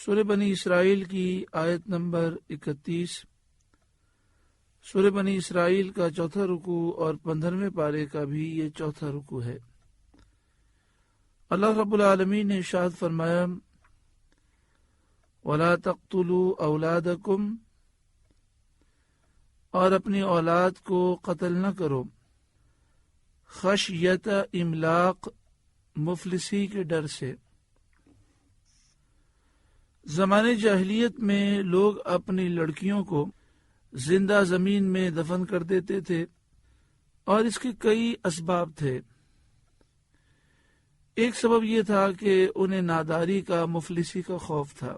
سورہ بنی اسرائیل کی آیت نمبر 31، سورہ بنی اسرائیل کا چوتھا رکوع اور 15ویں پارے کا بھی یہ چوتھا رکوع ہے۔ اللہ رب العالمین نے ارشاد فرمایا وَلَا تَقْتُلُوا أَوْلَادَكُمْ، اور اپنی اولاد کو قتل نہ کرو، خشیت املاق، مفلسی کے ڈر سے۔ زمانے جاہلیت میں لوگ اپنی لڑکیوں کو زندہ زمین میں دفن کر دیتے تھے، اور اس کے کئی اسباب تھے۔ ایک سبب یہ تھا کہ انہیں ناداری کا، مفلسی کا خوف تھا۔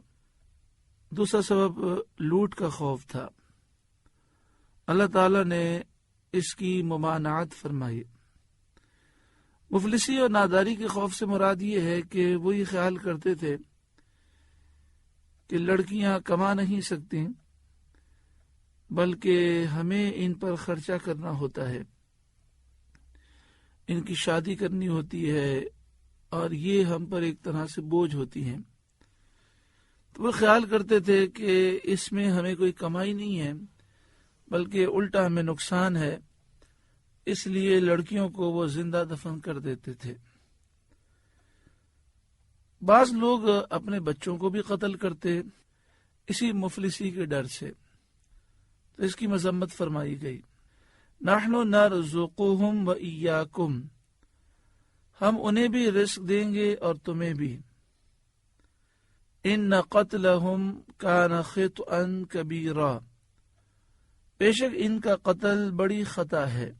دوسرا سبب لوٹ کا خوف تھا۔ اللہ تعالیٰ نے اس کی ممانعت فرمائی۔ مفلسی اور ناداری کے خوف سے مراد یہ ہے کہ وہ یہ خیال کرتے تھے کہ لڑکیاں کما نہیں سکتی، بلکہ ہمیں ان پر خرچہ کرنا ہوتا ہے، ان کی شادی کرنی ہوتی ہے، اور یہ ہم پر ایک طرح سے بوجھ ہوتی ہیں۔ تو وہ خیال کرتے تھے کہ اس میں ہمیں کوئی کمائی نہیں ہے، بلکہ الٹا ہمیں نقصان ہے، اس لیے لڑکیوں کو وہ زندہ دفن کر دیتے تھے۔ بعض لوگ اپنے بچوں کو بھی قتل کرتے اسی مفلسی کے ڈر سے، تو اس کی مذمت فرمائی گئی۔ نحن نرزقهم وإياكم، ہم انہیں بھی رزق دیں گے اور تمہیں بھی۔ ان قتلهم كان خطئا كبيرا، بے شک ان کا قتل بڑی خطا ہے۔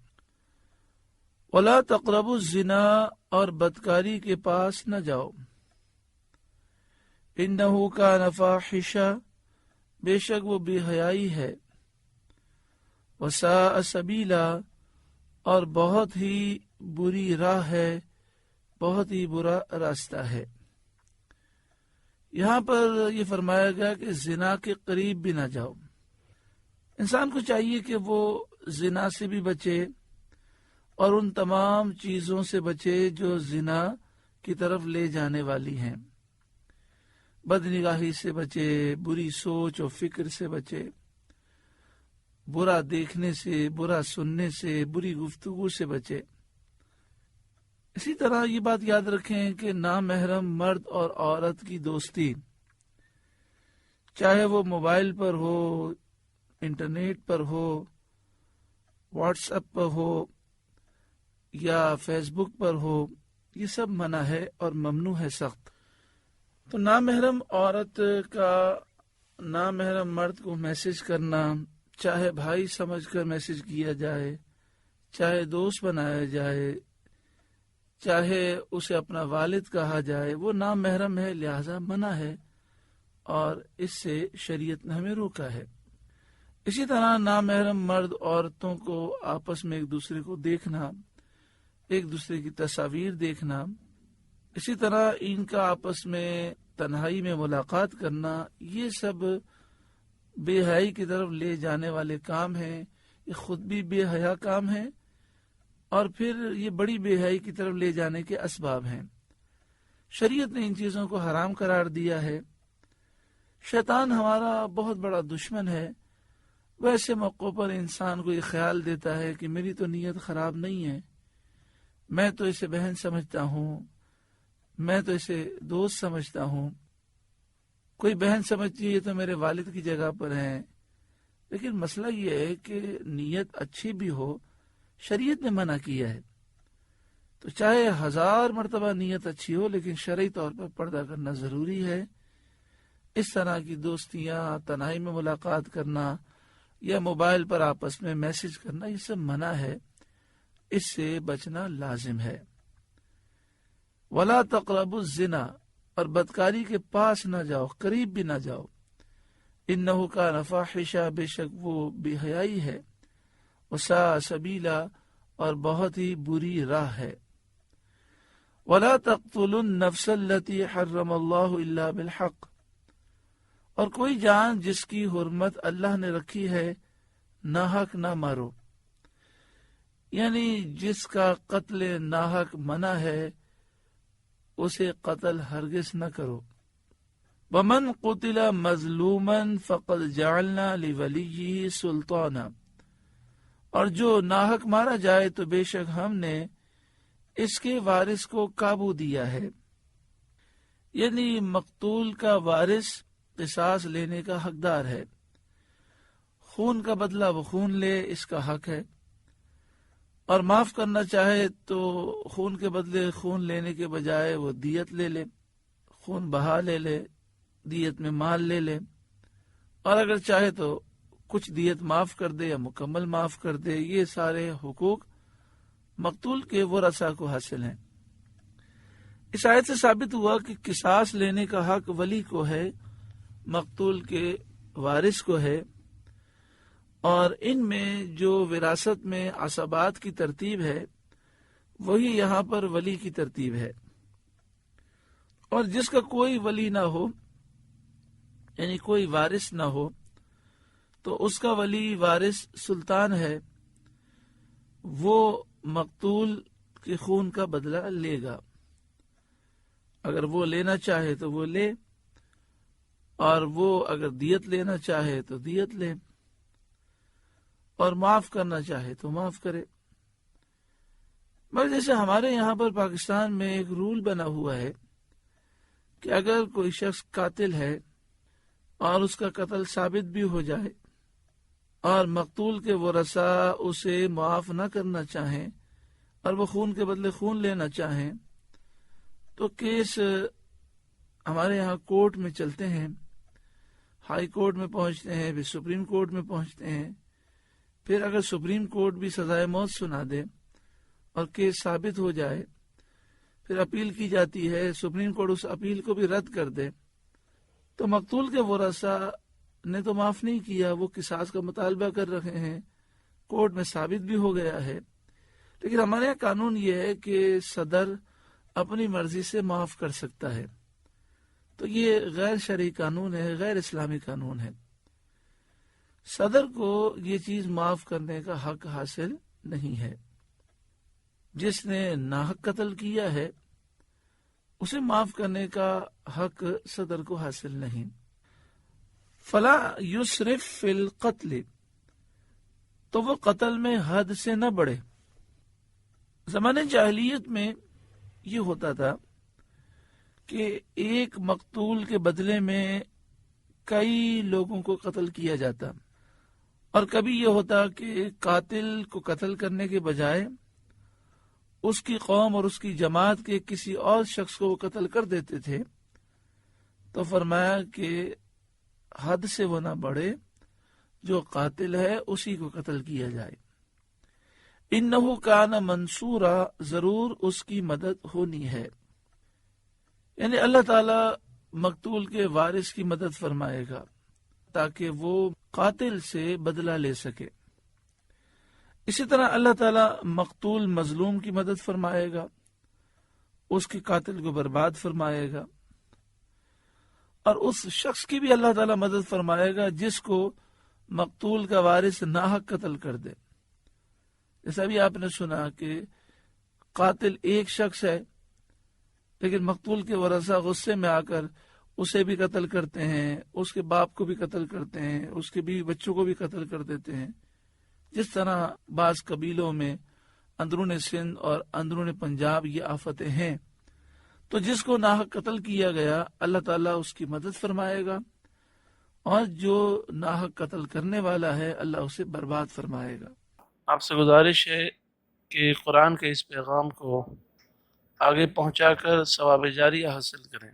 ولا تقربوا الزنا، اور بدکاری کے پاس نہ جاؤ۔ انه كان فاحشا، بے شک وہ بے حیائی ہے۔ وساء سبیلا، اور بہت ہی بری راہ ہے، بہت ہی برا راستہ ہے۔ یہاں پر یہ فرمایا گیا کہ زنا کے قریب بھی نہ جاؤ۔ انسان کو چاہیے کہ وہ زنا سے بھی بچے، اور ان تمام چیزوں سے بچے جو زنا کی طرف لے جانے والی ہیں۔ بد نگاہی سے بچے، بری سوچ اور فکر سے بچے، برا دیکھنے سے، برا سننے سے، بری گفتگو سے بچے۔ اسی طرح یہ بات یاد رکھیں کہ نامحرم مرد اور عورت کی دوستی، چاہے وہ موبائل پر ہو، انٹرنیٹ پر ہو، واٹس ایپ پر ہو یا فیس بک پر ہو، یہ سب منع ہے اور ممنوع ہے سخت۔ تو نامحرم عورت کا نامحرم مرد کو میسج کرنا، چاہے بھائی سمجھ کر میسج کیا جائے، چاہے دوست بنایا جائے، چاہے اسے اپنا والد کہا جائے، وہ نامحرم ہے، لہذا منع ہے، اور اس سے شریعت نے ہمیں روکا ہے۔ اسی طرح نامحرم مرد عورتوں کو آپس میں ایک دوسرے کو دیکھنا، ایک دوسرے کی تصاویر دیکھنا، اسی طرح ان کا آپس میں تنہائی میں ملاقات کرنا، یہ سب بے حیائی کی طرف لے جانے والے کام ہیں۔ یہ خود بھی بے حیا کام ہے، اور پھر یہ بڑی بے حیائی کی طرف لے جانے کے اسباب ہیں۔ شریعت نے ان چیزوں کو حرام قرار دیا ہے۔ شیطان ہمارا بہت بڑا دشمن ہے، وہ ایسے موقعوں پر انسان کو یہ خیال دیتا ہے کہ میری تو نیت خراب نہیں ہے، میں تو اسے بہن سمجھتا ہوں، میں تو اسے دوست سمجھتا ہوں، کوئی بہن سمجھتی ہے تو میرے والد کی جگہ پر ہیں۔ لیکن مسئلہ یہ ہے کہ نیت اچھی بھی ہو، شریعت نے منع کیا ہے، تو چاہے 1000 مرتبہ نیت اچھی ہو، لیکن شرعی طور پر پردہ کرنا ضروری ہے۔ اس طرح کی دوستیاں، تنہائی میں ملاقات کرنا یا موبائل پر آپس میں میسج کرنا، یہ سب منع ہے، اس سے بچنا لازم ہے۔ ولا تقربوا الزنا، اور بدکاری کے پاس نہ جاؤ، قریب بھی نہ جاؤ۔ انہ کان فاحشا، بے شک وہ بے حیائی ہے، وساء سبیلا، اور بہت ہی بری راہ ہے۔ ولا تقتلوا النفس التي حرم اللہ الا بالحق، اور کوئی جان جس کی حرمت اللہ نے رکھی ہے ناحق نہ مارو، یعنی جس کا قتل ناحق منع ہے اسے قتل ہرگز نہ کرو۔ ومن قتل مظلوما فقد جعلنا لولیہ سلطانا، اور جو ناحق مارا جائے تو بے شک ہم نے اس کے وارث کو قابو دیا ہے، یعنی مقتول کا وارث قصاص لینے کا حقدار ہے، خون کا بدلہ وہ خون لے، اس کا حق ہے، اور معاف کرنا چاہے تو خون کے بدلے خون لینے کے بجائے وہ دیت لے لے، خون بہا لے لے، دیت میں مال لے لے، اور اگر چاہے تو کچھ دیت معاف کر دے یا مکمل معاف کر دے۔ یہ سارے حقوق مقتول کے ورثاء کو حاصل ہیں۔ اس آیت سے ثابت ہوا کہ قصاص لینے کا حق ولی کو ہے، مقتول کے وارث کو ہے، اور ان میں جو وراثت میں عصبات کی ترتیب ہے وہی یہاں پر ولی کی ترتیب ہے، اور جس کا کوئی ولی نہ ہو، یعنی کوئی وارث نہ ہو، تو اس کا ولی وارث سلطان ہے، وہ مقتول کے خون کا بدلہ لے گا، اگر وہ لینا چاہے تو وہ لے، اور وہ اگر دیت لینا چاہے تو دیت لے، اور معاف کرنا چاہے تو معاف کرے۔ مگر جیسے ہمارے یہاں پر پاکستان میں ایک رول بنا ہوا ہے کہ اگر کوئی شخص قاتل ہے اور اس کا قتل ثابت بھی ہو جائے اور مقتول کے ورثاء اسے معاف نہ کرنا چاہیں اور وہ خون کے بدلے خون لینا چاہیں، تو کیس ہمارے یہاں کورٹ میں چلتے ہیں، ہائی کورٹ میں پہنچتے ہیں، پھر سپریم کورٹ میں پہنچتے ہیں، پھر اگر سپریم کورٹ بھی سزائے موت سنا دے اور کیس ثابت ہو جائے، پھر اپیل کی جاتی ہے، سپریم کورٹ اس اپیل کو بھی رد کر دے، تو مقتول کے ورثاء نے تو معاف نہیں کیا، وہ قصاص کا مطالبہ کر رہے ہیں، کورٹ میں ثابت بھی ہو گیا ہے۔ لیکن ہمارے یہاں قانون یہ ہے کہ صدر اپنی مرضی سے معاف کر سکتا ہے، تو یہ غیر شرعی قانون ہے، غیر اسلامی قانون ہے۔ صدر کو یہ چیز معاف کرنے کا حق حاصل نہیں ہے۔ جس نے ناحق قتل کیا ہے اسے معاف کرنے کا حق صدر کو حاصل نہیں۔ فلا یسرف فی القتل، تو وہ قتل میں حد سے نہ بڑھے۔ زمانے جاہلیت میں یہ ہوتا تھا کہ ایک مقتول کے بدلے میں کئی لوگوں کو قتل کیا جاتا، اور کبھی یہ ہوتا کہ قاتل کو قتل کرنے کے بجائے اس کی قوم اور اس کی جماعت کے کسی اور شخص کو وہ قتل کر دیتے تھے، تو فرمایا کہ حد سے وہ نہ بڑھے، جو قاتل ہے اسی کو قتل کیا جائے۔ انہو کان منصورا، ضرور اس کی مدد ہونی ہے، یعنی اللہ تعالی مقتول کے وارث کی مدد فرمائے گا تاکہ وہ قاتل سے بدلہ لے سکے۔ اسی طرح اللہ تعالیٰ مقتول مظلوم کی مدد فرمائے گا، اس کے قاتل کو برباد فرمائے گا، اور اس شخص کی بھی اللہ تعالیٰ مدد فرمائے گا جس کو مقتول کا وارث ناحق قتل کر دے۔ جیسا بھی آپ نے سنا کہ قاتل ایک شخص ہے لیکن مقتول کے ورثاء غصے میں آ کر اسے بھی قتل کرتے ہیں، اس کے باپ کو بھی قتل کرتے ہیں، اس کے بیوی بچوں کو بھی قتل کر دیتے ہیں، جس طرح بعض قبیلوں میں اندرون سندھ اور اندرون پنجاب یہ آفتیں ہیں۔ تو جس کو ناحق قتل کیا گیا اللہ تعالیٰ اس کی مدد فرمائے گا، اور جو ناحق قتل کرنے والا ہے اللہ اسے برباد فرمائے گا۔ آپ سے گزارش ہے کہ قرآن کے اس پیغام کو آگے پہنچا کر ثواب جاریہ حاصل کریں۔